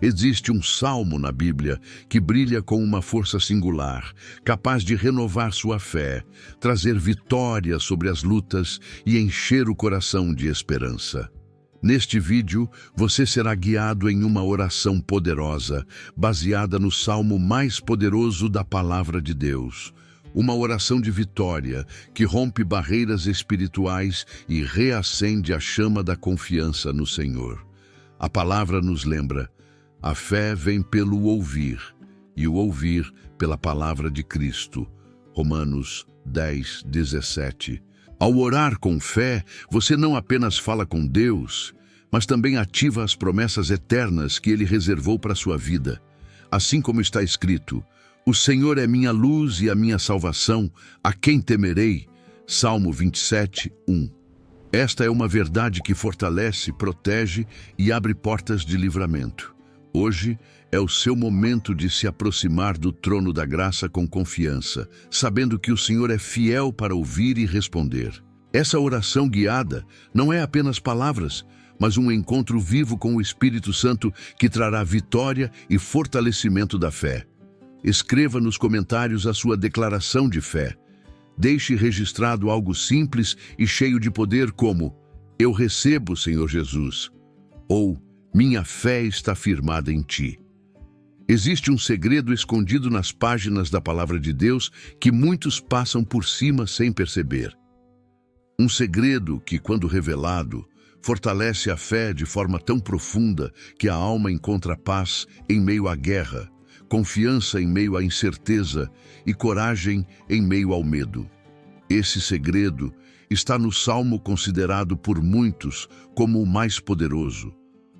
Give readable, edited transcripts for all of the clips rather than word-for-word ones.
Existe um salmo na Bíblia que brilha com uma força singular, capaz de renovar sua fé, trazer vitória sobre as lutas e encher o coração de esperança. Neste vídeo, você será guiado em uma oração poderosa, baseada no salmo mais poderoso da Palavra de Deus. Uma oração de vitória que rompe barreiras espirituais e reacende a chama da confiança no Senhor. A palavra nos lembra: a fé vem pelo ouvir, e o ouvir pela palavra de Cristo. Romanos 10, 17. Ao orar com fé, você não apenas fala com Deus, mas também ativa as promessas eternas que Ele reservou para a sua vida. Assim como está escrito: o Senhor é minha luz e a minha salvação, a quem temerei? Salmo 27, 1. Esta é uma verdade que fortalece, protege e abre portas de livramento. Hoje é o seu momento de se aproximar do trono da graça com confiança, sabendo que o Senhor é fiel para ouvir e responder. Essa oração guiada não é apenas palavras, mas um encontro vivo com o Espírito Santo que trará vitória e fortalecimento da fé. Escreva nos comentários a sua declaração de fé. Deixe registrado algo simples e cheio de poder como: eu recebo, Senhor Jesus, ou minha fé está firmada em Ti. Existe um segredo escondido nas páginas da Palavra de Deus que muitos passam por cima sem perceber. Um segredo que, quando revelado, fortalece a fé de forma tão profunda que a alma encontra paz em meio à guerra, confiança em meio à incerteza e coragem em meio ao medo. Esse segredo está no salmo considerado por muitos como o mais poderoso,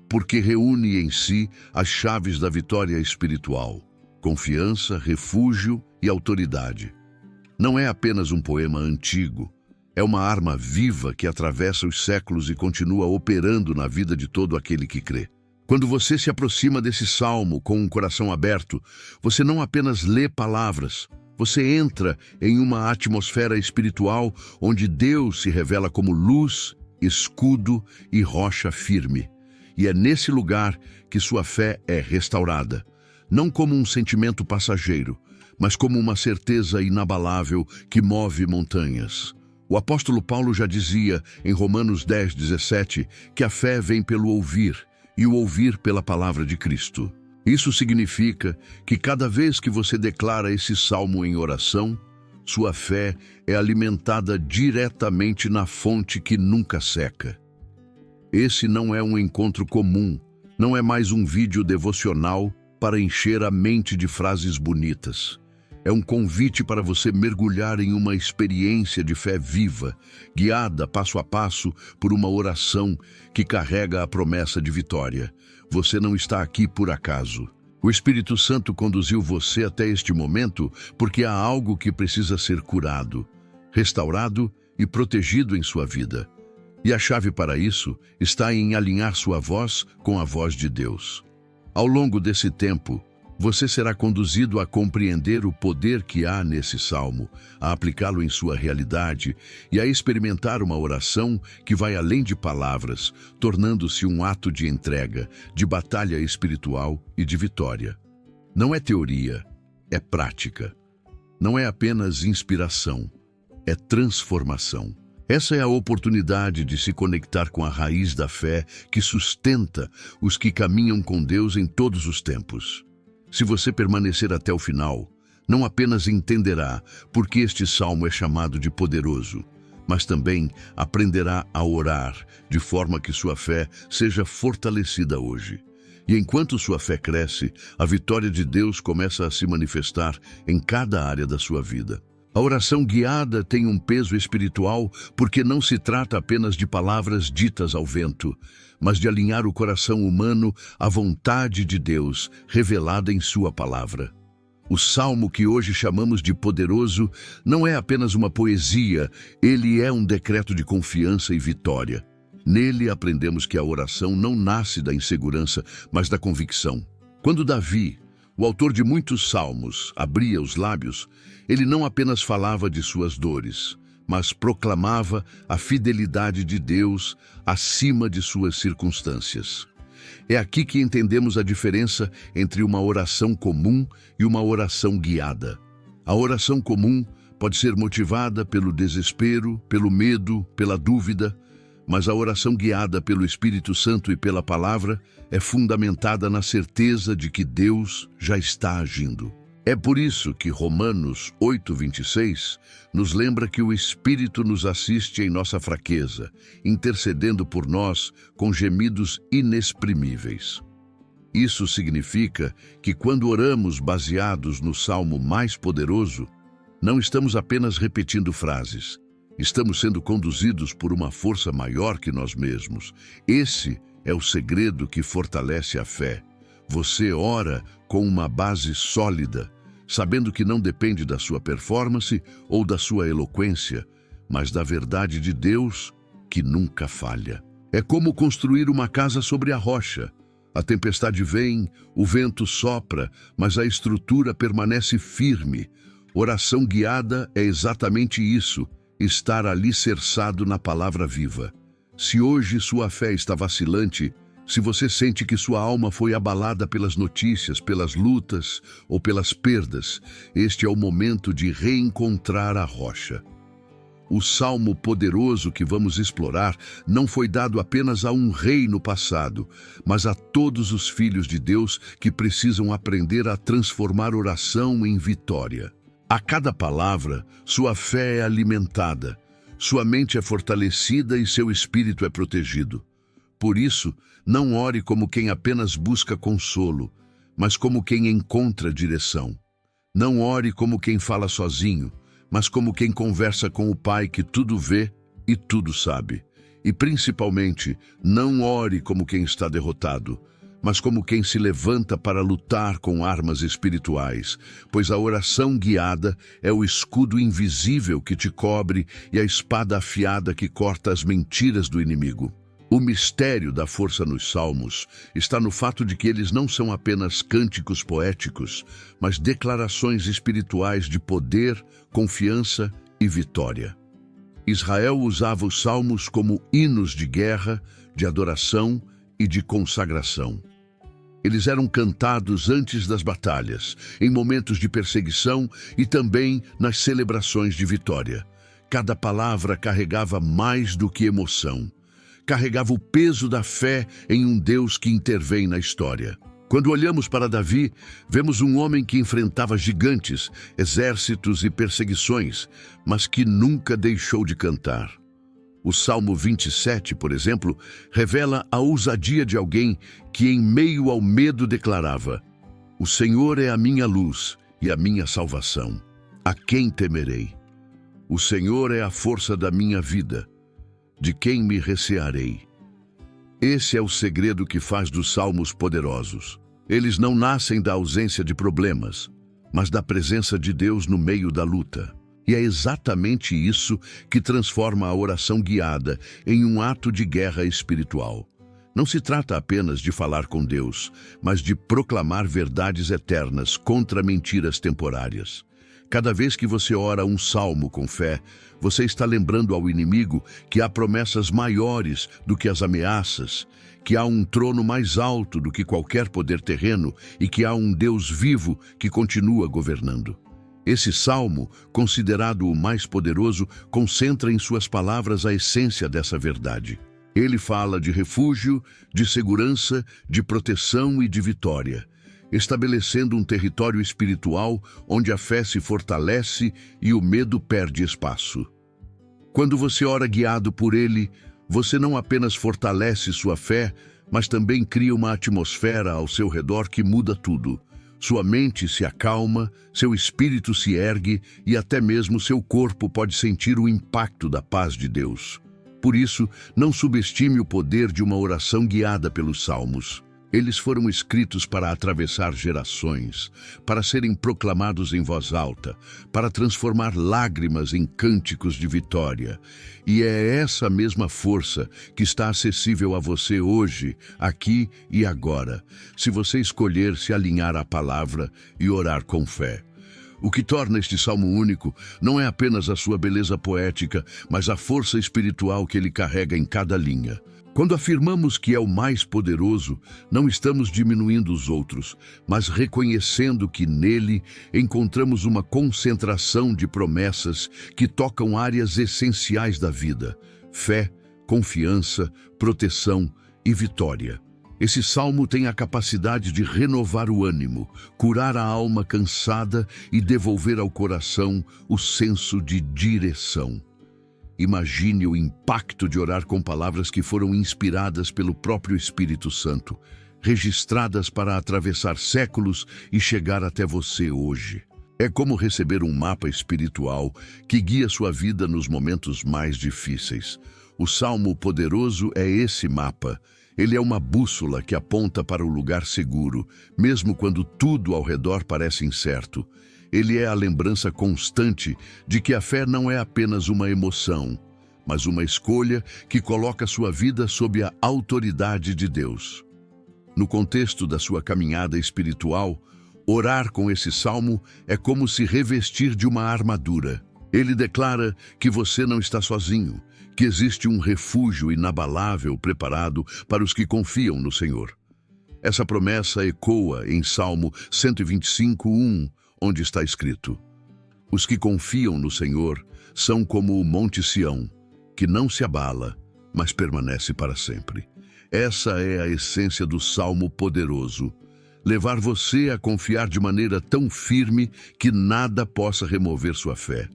porque reúne em si as chaves da vitória espiritual: confiança, refúgio e autoridade. Não é apenas um poema antigo, é uma arma viva que atravessa os séculos e continua operando na vida de todo aquele que crê. Quando você se aproxima desse salmo com um coração aberto, você não apenas lê palavras, você entra em uma atmosfera espiritual onde Deus se revela como luz, escudo e rocha firme. E é nesse lugar que sua fé é restaurada, não como um sentimento passageiro, mas como uma certeza inabalável que move montanhas. O apóstolo Paulo já dizia em Romanos 10, 17 que a fé vem pelo ouvir, e o ouvir pela palavra de Cristo. Isso significa que cada vez que você declara esse salmo em oração, sua fé é alimentada diretamente na fonte que nunca seca. Esse não é um encontro comum, não é mais um vídeo devocional para encher a mente de frases bonitas. É um convite para você mergulhar em uma experiência de fé viva, guiada passo a passo por uma oração que carrega a promessa de vitória. Você não está aqui por acaso. O Espírito Santo conduziu você até este momento porque há algo que precisa ser curado, restaurado e protegido em sua vida. E a chave para isso está em alinhar sua voz com a voz de Deus. Ao longo desse tempo, você será conduzido a compreender o poder que há nesse salmo, a aplicá-lo em sua realidade e a experimentar uma oração que vai além de palavras, tornando-se um ato de entrega, de batalha espiritual e de vitória. Não é teoria, é prática. Não é apenas inspiração, é transformação. Essa é a oportunidade de se conectar com a raiz da fé que sustenta os que caminham com Deus em todos os tempos. Se você permanecer até o final, não apenas entenderá por que este salmo é chamado de poderoso, mas também aprenderá a orar de forma que sua fé seja fortalecida hoje. E enquanto sua fé cresce, a vitória de Deus começa a se manifestar em cada área da sua vida. A oração guiada tem um peso espiritual porque não se trata apenas de palavras ditas ao vento, mas de alinhar o coração humano à vontade de Deus revelada em sua palavra. O salmo que hoje chamamos de poderoso não é apenas uma poesia, ele é um decreto de confiança e vitória. Nele aprendemos que a oração não nasce da insegurança, mas da convicção. Quando Davi, o autor de muitos salmos, abria os lábios, ele não apenas falava de suas dores, mas proclamava a fidelidade de Deus acima de suas circunstâncias. É aqui que entendemos a diferença entre uma oração comum e uma oração guiada. A oração comum pode ser motivada pelo desespero, pelo medo, pela dúvida, mas a oração guiada pelo Espírito Santo e pela palavra é fundamentada na certeza de que Deus já está agindo. É por isso que Romanos 8:26 nos lembra que o Espírito nos assiste em nossa fraqueza, intercedendo por nós com gemidos inexprimíveis. Isso significa que quando oramos baseados no salmo mais poderoso, não estamos apenas repetindo frases, estamos sendo conduzidos por uma força maior que nós mesmos. Esse é o segredo que fortalece a fé. Você ora com uma base sólida, sabendo que não depende da sua performance ou da sua eloquência, mas da verdade de Deus que nunca falha. É como construir uma casa sobre a rocha. A tempestade vem, o vento sopra, mas a estrutura permanece firme. Oração guiada é exatamente isso, estar alicerçado na palavra viva. Se hoje sua fé está vacilante, se você sente que sua alma foi abalada pelas notícias, pelas lutas ou pelas perdas, este é o momento de reencontrar a rocha. O salmo poderoso que vamos explorar não foi dado apenas a um rei no passado, mas a todos os filhos de Deus que precisam aprender a transformar oração em vitória. A cada palavra, sua fé é alimentada, sua mente é fortalecida e seu espírito é protegido. Por isso, não ore como quem apenas busca consolo, mas como quem encontra direção. Não ore como quem fala sozinho, mas como quem conversa com o Pai que tudo vê e tudo sabe. E principalmente, não ore como quem está derrotado, mas como quem se levanta para lutar com armas espirituais, pois a oração guiada é o escudo invisível que te cobre e a espada afiada que corta as mentiras do inimigo. O mistério da força nos salmos está no fato de que eles não são apenas cânticos poéticos, mas declarações espirituais de poder, confiança e vitória. Israel usava os salmos como hinos de guerra, de adoração e de consagração. Eles eram cantados antes das batalhas, em momentos de perseguição e também nas celebrações de vitória. Cada palavra carregava mais do que emoção. Carregava o peso da fé em um Deus que intervém na história. Quando olhamos para Davi, vemos um homem que enfrentava gigantes, exércitos e perseguições, mas que nunca deixou de cantar. O Salmo 27, por exemplo, revela a ousadia de alguém que, em meio ao medo, declarava: "O Senhor é a minha luz e a minha salvação. A quem temerei? O Senhor é a força da minha vida. De quem me recearei?" Esse é o segredo que faz dos salmos poderosos. Eles não nascem da ausência de problemas, mas da presença de Deus no meio da luta. E é exatamente isso que transforma a oração guiada em um ato de guerra espiritual. Não se trata apenas de falar com Deus, mas de proclamar verdades eternas contra mentiras temporárias. Cada vez que você ora um salmo com fé, você está lembrando ao inimigo que há promessas maiores do que as ameaças, que há um trono mais alto do que qualquer poder terreno e que há um Deus vivo que continua governando. Esse salmo, considerado o mais poderoso, concentra em suas palavras a essência dessa verdade. Ele fala de refúgio, de segurança, de proteção e de vitória, estabelecendo um território espiritual onde a fé se fortalece e o medo perde espaço. Quando você ora guiado por ele, você não apenas fortalece sua fé, mas também cria uma atmosfera ao seu redor que muda tudo. Sua mente se acalma, seu espírito se ergue e até mesmo seu corpo pode sentir o impacto da paz de Deus. Por isso, não subestime o poder de uma oração guiada pelos salmos. Eles foram escritos para atravessar gerações, para serem proclamados em voz alta, para transformar lágrimas em cânticos de vitória. E é essa mesma força que está acessível a você hoje, aqui e agora, se você escolher se alinhar à palavra e orar com fé. O que torna este salmo único não é apenas a sua beleza poética, mas a força espiritual que ele carrega em cada linha. Quando afirmamos que é o mais poderoso, não estamos diminuindo os outros, mas reconhecendo que nele encontramos uma concentração de promessas que tocam áreas essenciais da vida: fé, confiança, proteção e vitória. Esse salmo tem a capacidade de renovar o ânimo, curar a alma cansada e devolver ao coração o senso de direção. Imagine o impacto de orar com palavras que foram inspiradas pelo próprio Espírito Santo, registradas para atravessar séculos e chegar até você hoje. É como receber um mapa espiritual que guia sua vida nos momentos mais difíceis. O Salmo Poderoso é esse mapa. Ele é uma bússola que aponta para o lugar seguro, mesmo quando tudo ao redor parece incerto. Ele é a lembrança constante de que a fé não é apenas uma emoção, mas uma escolha que coloca sua vida sob a autoridade de Deus. No contexto da sua caminhada espiritual, orar com esse salmo é como se revestir de uma armadura. Ele declara que você não está sozinho, que existe um refúgio inabalável preparado para os que confiam no Senhor. Essa promessa ecoa em Salmo 125:1, onde está escrito: os que confiam no Senhor são como o Monte Sião, que não se abala, mas permanece para sempre. Essa é a essência do Salmo Poderoso. Levar você a confiar de maneira tão firme que nada possa remover sua fé.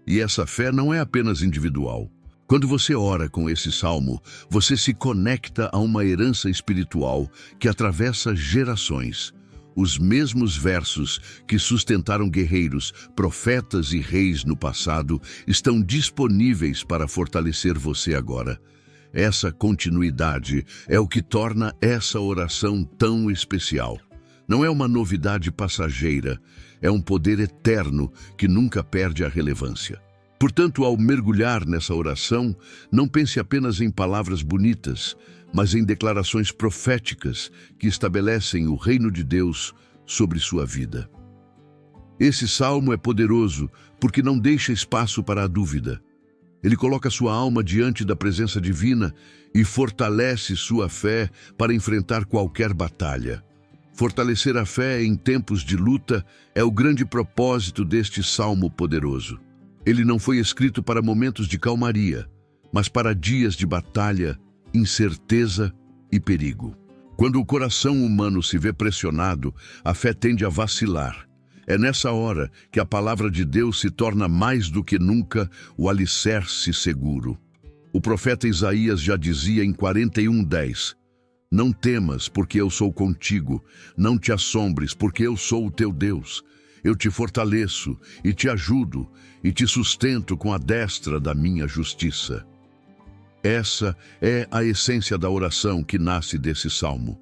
E essa fé não é apenas individual. Quando você ora com esse salmo, você se conecta a uma herança espiritual que atravessa gerações. Os mesmos versos que sustentaram guerreiros, profetas e reis no passado estão disponíveis para fortalecer você agora. Essa continuidade é o que torna essa oração tão especial. Não é uma novidade passageira, é um poder eterno que nunca perde a relevância. Portanto, ao mergulhar nessa oração, não pense apenas em palavras bonitas, mas em declarações proféticas que estabelecem o reino de Deus sobre sua vida. Esse salmo é poderoso porque não deixa espaço para a dúvida. Ele coloca sua alma diante da presença divina e fortalece sua fé para enfrentar qualquer batalha. Fortalecer a fé em tempos de luta é o grande propósito deste salmo poderoso. Ele não foi escrito para momentos de calmaria, mas para dias de batalha, incerteza e perigo. Quando o coração humano se vê pressionado, a fé tende a vacilar. É nessa hora que a palavra de Deus se torna mais do que nunca o alicerce seguro. O profeta Isaías já dizia em 41:10: não temas, porque eu sou contigo, não te assombres, porque eu sou o teu Deus. Eu te fortaleço e te ajudo e te sustento com a destra da minha justiça. Essa é a essência da oração que nasce desse salmo.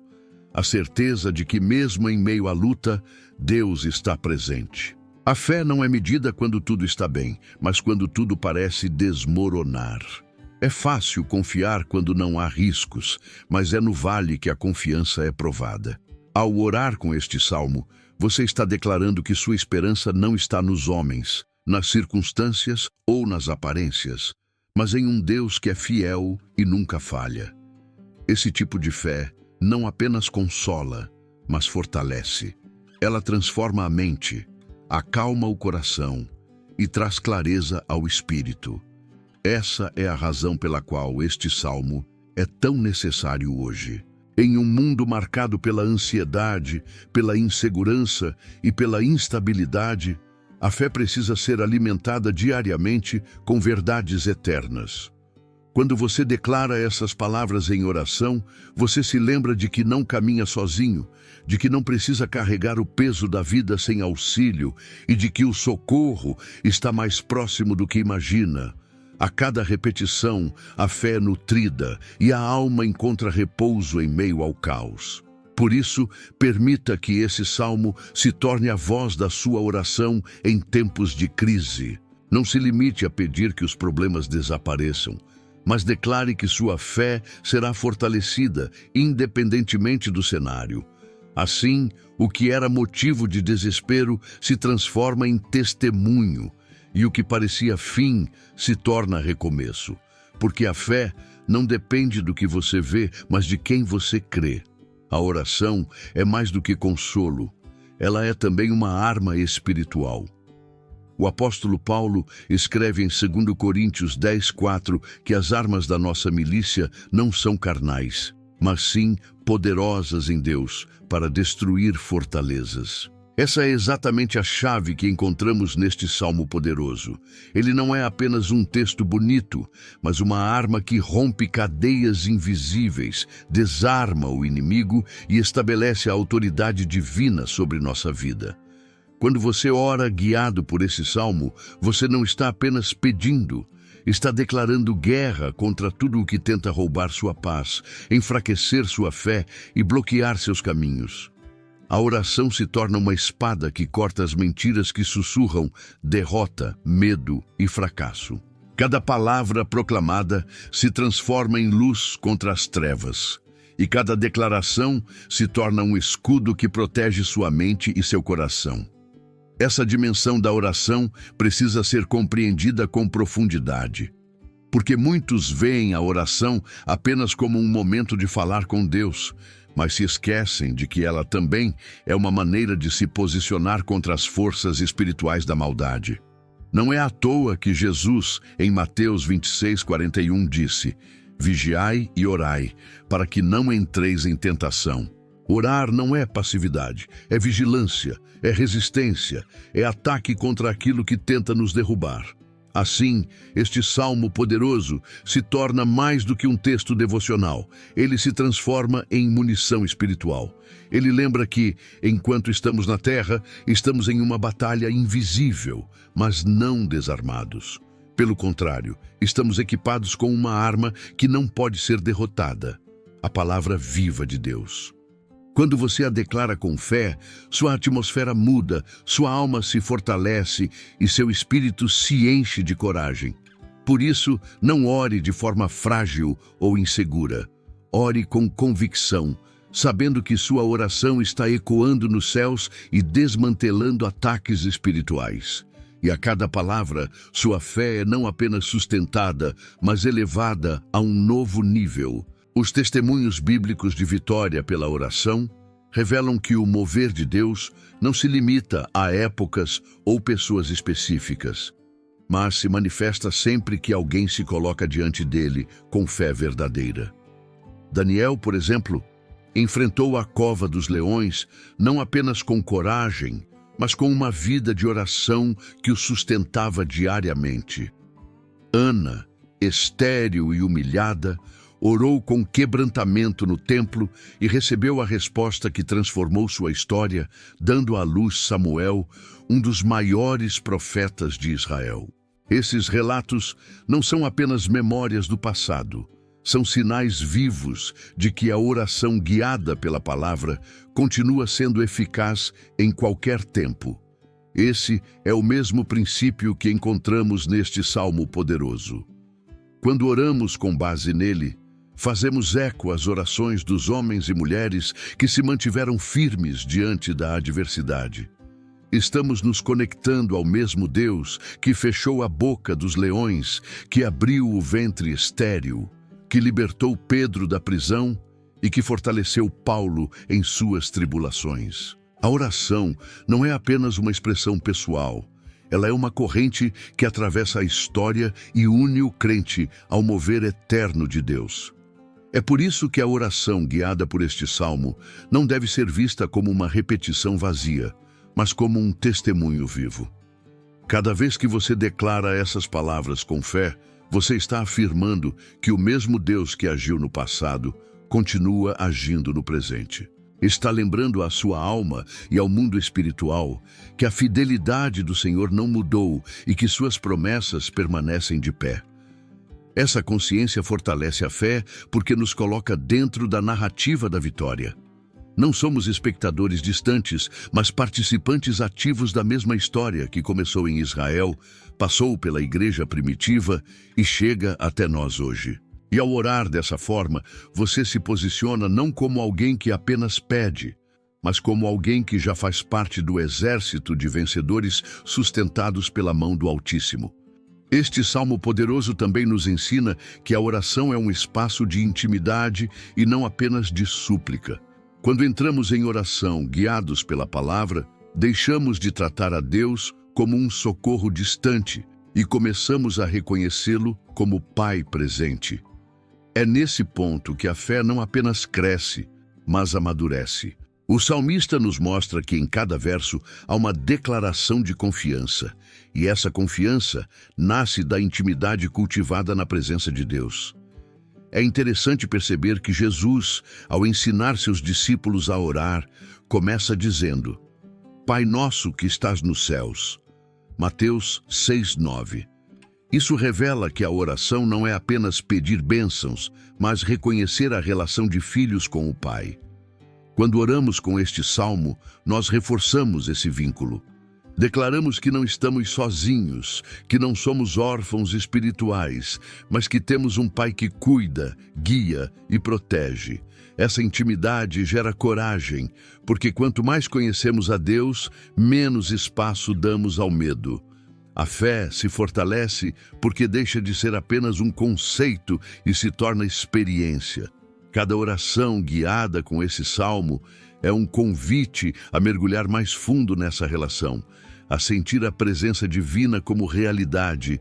A certeza de que mesmo em meio à luta, Deus está presente. A fé não é medida quando tudo está bem, mas quando tudo parece desmoronar. É fácil confiar quando não há riscos, mas é no vale que a confiança é provada. Ao orar com este salmo, você está declarando que sua esperança não está nos homens, nas circunstâncias ou nas aparências, mas em um Deus que é fiel e nunca falha. Esse tipo de fé não apenas consola, mas fortalece. Ela transforma a mente, acalma o coração e traz clareza ao espírito. Essa é a razão pela qual este salmo é tão necessário hoje. Em um mundo marcado pela ansiedade, pela insegurança e pela instabilidade, a fé precisa ser alimentada diariamente com verdades eternas. Quando você declara essas palavras em oração, você se lembra de que não caminha sozinho, de que não precisa carregar o peso da vida sem auxílio e de que o socorro está mais próximo do que imagina. A cada repetição, a fé é nutrida e a alma encontra repouso em meio ao caos. Por isso, permita que esse salmo se torne a voz da sua oração em tempos de crise. Não se limite a pedir que os problemas desapareçam, mas declare que sua fé será fortalecida, independentemente do cenário. Assim, o que era motivo de desespero se transforma em testemunho, e o que parecia fim se torna recomeço. porque a fé não depende do que você vê, mas de quem você crê. A oração é mais do que consolo, ela é também uma arma espiritual. O apóstolo Paulo escreve em 2 Coríntios 10:4 que as armas da nossa milícia não são carnais, mas sim poderosas em Deus para destruir fortalezas. Essa é exatamente a chave que encontramos neste salmo poderoso. Ele não é apenas um texto bonito, mas uma arma que rompe cadeias invisíveis, desarma o inimigo e estabelece a autoridade divina sobre nossa vida. Quando você ora guiado por esse salmo, você não está apenas pedindo, está declarando guerra contra tudo o que tenta roubar sua paz, enfraquecer sua fé e bloquear seus caminhos. A oração se torna uma espada que corta as mentiras que sussurram derrota, medo e fracasso. Cada palavra proclamada se transforma em luz contra as trevas, e cada declaração se torna um escudo que protege sua mente e seu coração. Essa dimensão da oração precisa ser compreendida com profundidade, porque muitos veem a oração apenas como um momento de falar com Deus, mas se esquecem de que ela também é uma maneira de se posicionar contra as forças espirituais da maldade. Não é à toa que Jesus, em Mateus 26:41, disse: "Vigiai e orai, para que não entreis em tentação." Orar não é passividade, é vigilância, é resistência, é ataque contra aquilo que tenta nos derrubar. Assim, este salmo poderoso se torna mais do que um texto devocional. Ele se transforma em munição espiritual. Ele lembra que, enquanto estamos na terra, estamos em uma batalha invisível, mas não desarmados. Pelo contrário, estamos equipados com uma arma que não pode ser derrotada: a palavra viva de Deus. Quando você a declara com fé, sua atmosfera muda, sua alma se fortalece e seu espírito se enche de coragem. Por isso, não ore de forma frágil ou insegura. Ore com convicção, sabendo que sua oração está ecoando nos céus e desmantelando ataques espirituais. E a cada palavra, sua fé é não apenas sustentada, mas elevada a um novo nível. Os testemunhos bíblicos de vitória pela oração revelam que o mover de Deus não se limita a épocas ou pessoas específicas, mas se manifesta sempre que alguém se coloca diante dele com fé verdadeira. Daniel, por exemplo, enfrentou a cova dos leões não apenas com coragem, mas com uma vida de oração que o sustentava diariamente. Ana, estéril e humilhada, orou com quebrantamento no templo e recebeu a resposta que transformou sua história, dando à luz Samuel, um dos maiores profetas de Israel. Esses relatos não são apenas memórias do passado, são sinais vivos de que a oração guiada pela palavra continua sendo eficaz em qualquer tempo. Esse é o mesmo princípio que encontramos neste salmo poderoso. Quando oramos com base nele, fazemos eco às orações dos homens e mulheres que se mantiveram firmes diante da adversidade. Estamos nos conectando ao mesmo Deus que fechou a boca dos leões, que abriu o ventre estéril, que libertou Pedro da prisão e que fortaleceu Paulo em suas tribulações. A oração não é apenas uma expressão pessoal. Ela é uma corrente que atravessa a história e une o crente ao mover eterno de Deus. É por isso que a oração guiada por este salmo não deve ser vista como uma repetição vazia, mas como um testemunho vivo. Cada vez que você declara essas palavras com fé, você está afirmando que o mesmo Deus que agiu no passado continua agindo no presente. Está lembrando à sua alma e ao mundo espiritual que a fidelidade do Senhor não mudou e que suas promessas permanecem de pé. Essa consciência fortalece a fé porque nos coloca dentro da narrativa da vitória. Não somos espectadores distantes, mas participantes ativos da mesma história que começou em Israel, passou pela igreja primitiva e chega até nós hoje. E ao orar dessa forma, você se posiciona não como alguém que apenas pede, mas como alguém que já faz parte do exército de vencedores sustentados pela mão do Altíssimo. Este salmo poderoso também nos ensina que a oração é um espaço de intimidade e não apenas de súplica. Quando entramos em oração, guiados pela palavra, deixamos de tratar a Deus como um socorro distante e começamos a reconhecê-lo como Pai presente. É nesse ponto que a fé não apenas cresce, mas amadurece. O salmista nos mostra que em cada verso há uma declaração de confiança, e essa confiança nasce da intimidade cultivada na presença de Deus. É interessante perceber que Jesus, ao ensinar seus discípulos a orar, começa dizendo: Pai nosso que estás nos céus. Mateus 6:9. Isso revela que a oração não é apenas pedir bênçãos, mas reconhecer a relação de filhos com o Pai. Quando oramos com este salmo, nós reforçamos esse vínculo. Declaramos que não estamos sozinhos, que não somos órfãos espirituais, mas que temos um Pai que cuida, guia e protege. Essa intimidade gera coragem, porque quanto mais conhecemos a Deus, menos espaço damos ao medo. A fé se fortalece porque deixa de ser apenas um conceito e se torna experiência. Cada oração guiada com esse salmo é um convite a mergulhar mais fundo nessa relação, a sentir a presença divina como realidade,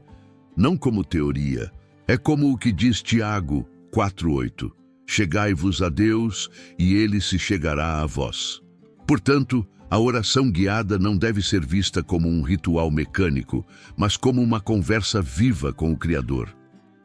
não como teoria. É como o que diz Tiago 4:8. Chegai-vos a Deus e Ele se chegará a vós. Portanto, a oração guiada não deve ser vista como um ritual mecânico, mas como uma conversa viva com o Criador.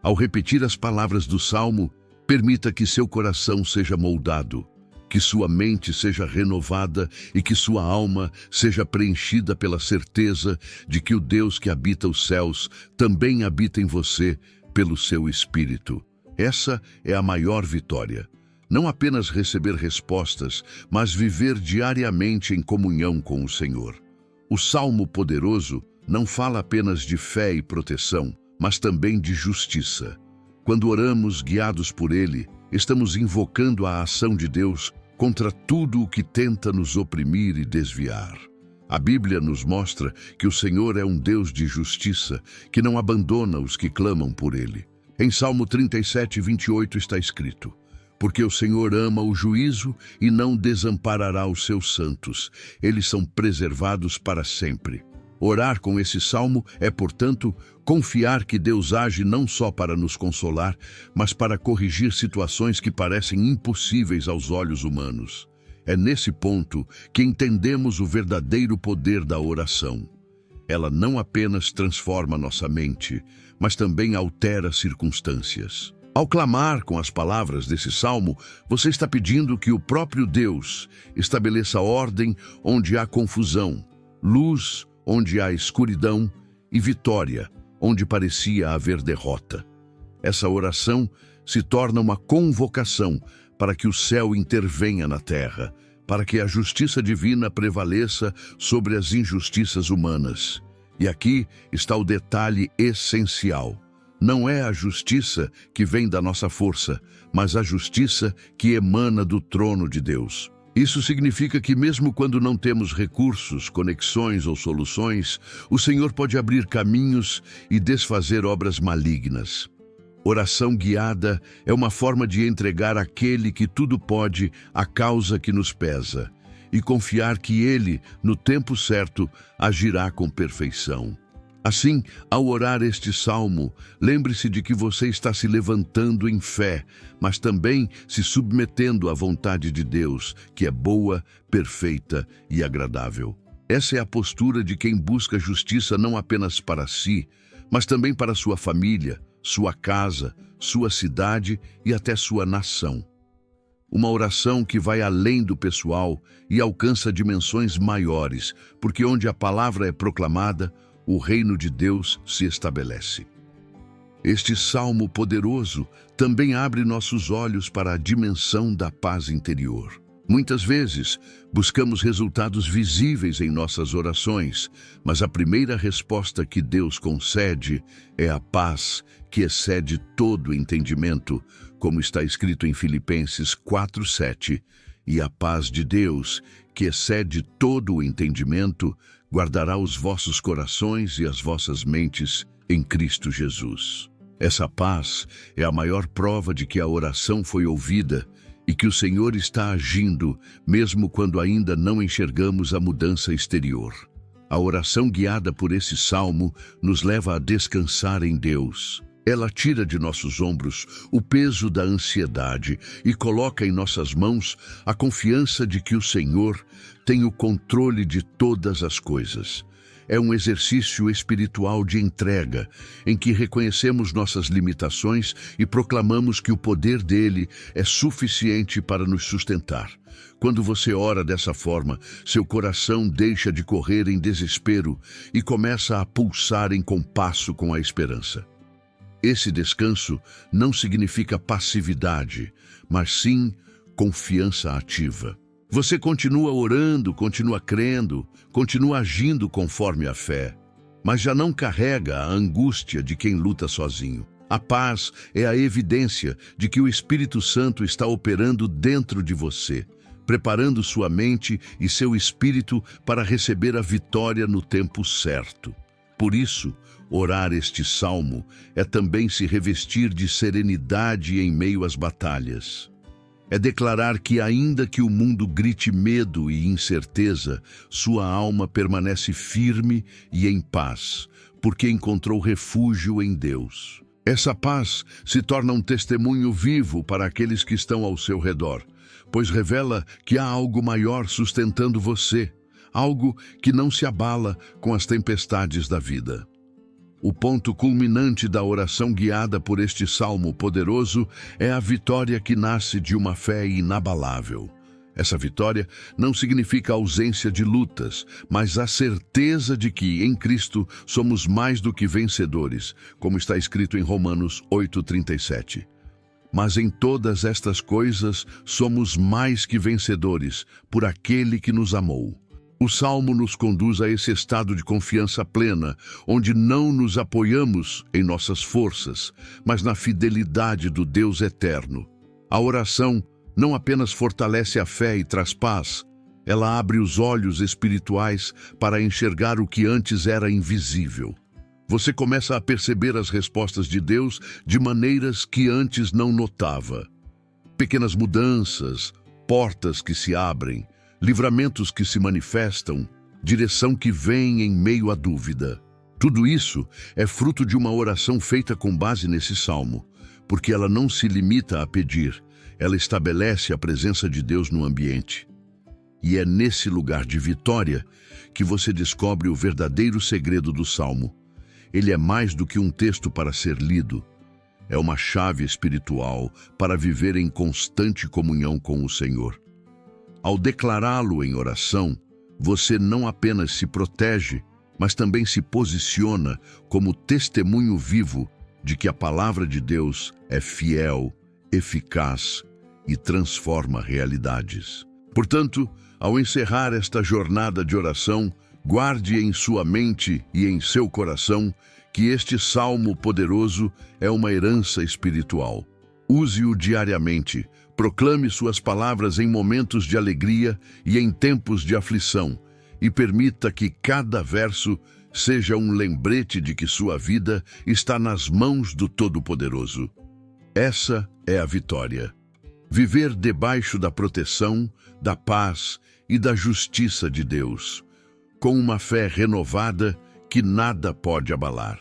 Ao repetir as palavras do salmo, permita que seu coração seja moldado, que sua mente seja renovada e que sua alma seja preenchida pela certeza de que o Deus que habita os céus também habita em você pelo seu Espírito. Essa é a maior vitória. Não apenas receber respostas, mas viver diariamente em comunhão com o Senhor. O Salmo poderoso não fala apenas de fé e proteção, mas também de justiça. Quando oramos guiados por Ele, estamos invocando a ação de Deus contra tudo o que tenta nos oprimir e desviar. A Bíblia nos mostra que o Senhor é um Deus de justiça, que não abandona os que clamam por Ele. Em Salmo 37:28 está escrito: Porque o Senhor ama o juízo e não desamparará os seus santos. Eles são preservados para sempre. Orar com esse salmo é, portanto, confiar que Deus age não só para nos consolar, mas para corrigir situações que parecem impossíveis aos olhos humanos. É nesse ponto que entendemos o verdadeiro poder da oração. Ela não apenas transforma nossa mente, mas também altera circunstâncias. Ao clamar com as palavras desse salmo, você está pedindo que o próprio Deus estabeleça ordem onde há confusão, luz onde há escuridão e vitória onde parecia haver derrota. Essa oração se torna uma convocação para que o céu intervenha na terra, para que a justiça divina prevaleça sobre as injustiças humanas. E aqui está o detalhe essencial. Não é a justiça que vem da nossa força, mas a justiça que emana do trono de Deus. Isso significa que mesmo quando não temos recursos, conexões ou soluções, o Senhor pode abrir caminhos e desfazer obras malignas. Oração guiada é uma forma de entregar àquele que tudo pode a causa que nos pesa e confiar que Ele, no tempo certo, agirá com perfeição. Assim, ao orar este salmo, lembre-se de que você está se levantando em fé, mas também se submetendo à vontade de Deus, que é boa, perfeita e agradável. Essa é a postura de quem busca justiça não apenas para si, mas também para sua família, sua casa, sua cidade e até sua nação. Uma oração que vai além do pessoal e alcança dimensões maiores, porque onde a palavra é proclamada, o reino de Deus se estabelece. Este salmo poderoso também abre nossos olhos para a dimensão da paz interior. Muitas vezes, buscamos resultados visíveis em nossas orações, mas a primeira resposta que Deus concede é a paz que excede todo entendimento, como está escrito em Filipenses 4:7, e a paz de Deus, que excede todo o entendimento, guardará os vossos corações e as vossas mentes em Cristo Jesus. Essa paz é a maior prova de que a oração foi ouvida e que o Senhor está agindo, mesmo quando ainda não enxergamos a mudança exterior. A oração guiada por esse salmo nos leva a descansar em Deus. Ela tira de nossos ombros o peso da ansiedade e coloca em nossas mãos a confiança de que o Senhor tem o controle de todas as coisas. É um exercício espiritual de entrega, em que reconhecemos nossas limitações e proclamamos que o poder dele é suficiente para nos sustentar. Quando você ora dessa forma, seu coração deixa de correr em desespero e começa a pulsar em compasso com a esperança. Esse descanso não significa passividade, mas sim confiança ativa. Você continua orando, continua crendo, continua agindo conforme a fé, mas já não carrega a angústia de quem luta sozinho. A paz é a evidência de que o Espírito Santo está operando dentro de você, preparando sua mente e seu espírito para receber a vitória no tempo certo. Por isso, orar este salmo é também se revestir de serenidade em meio às batalhas. É declarar que, ainda que o mundo grite medo e incerteza, sua alma permanece firme e em paz, porque encontrou refúgio em Deus. Essa paz se torna um testemunho vivo para aqueles que estão ao seu redor, pois revela que há algo maior sustentando você, algo que não se abala com as tempestades da vida. O ponto culminante da oração guiada por este salmo poderoso é a vitória que nasce de uma fé inabalável. Essa vitória não significa ausência de lutas, mas a certeza de que, em Cristo, somos mais do que vencedores, como está escrito em Romanos 8:37. Mas em todas estas coisas somos mais que vencedores, por aquele que nos amou. O Salmo nos conduz a esse estado de confiança plena, onde não nos apoiamos em nossas forças, mas na fidelidade do Deus eterno. A oração não apenas fortalece a fé e traz paz, ela abre os olhos espirituais para enxergar o que antes era invisível. Você começa a perceber as respostas de Deus de maneiras que antes não notava. Pequenas mudanças, portas que se abrem, livramentos que se manifestam, direção que vem em meio à dúvida. Tudo isso é fruto de uma oração feita com base nesse salmo, porque ela não se limita a pedir, ela estabelece a presença de Deus no ambiente. E é nesse lugar de vitória que você descobre o verdadeiro segredo do salmo. Ele é mais do que um texto para ser lido, é uma chave espiritual para viver em constante comunhão com o Senhor. Ao declará-lo em oração, você não apenas se protege, mas também se posiciona como testemunho vivo de que a palavra de Deus é fiel, eficaz e transforma realidades. Portanto, ao encerrar esta jornada de oração, guarde em sua mente e em seu coração que este salmo poderoso é uma herança espiritual. Use-o diariamente. Proclame suas palavras em momentos de alegria e em tempos de aflição, e permita que cada verso seja um lembrete de que sua vida está nas mãos do Todo-Poderoso. Essa é a vitória. Viver debaixo da proteção, da paz e da justiça de Deus, com uma fé renovada que nada pode abalar.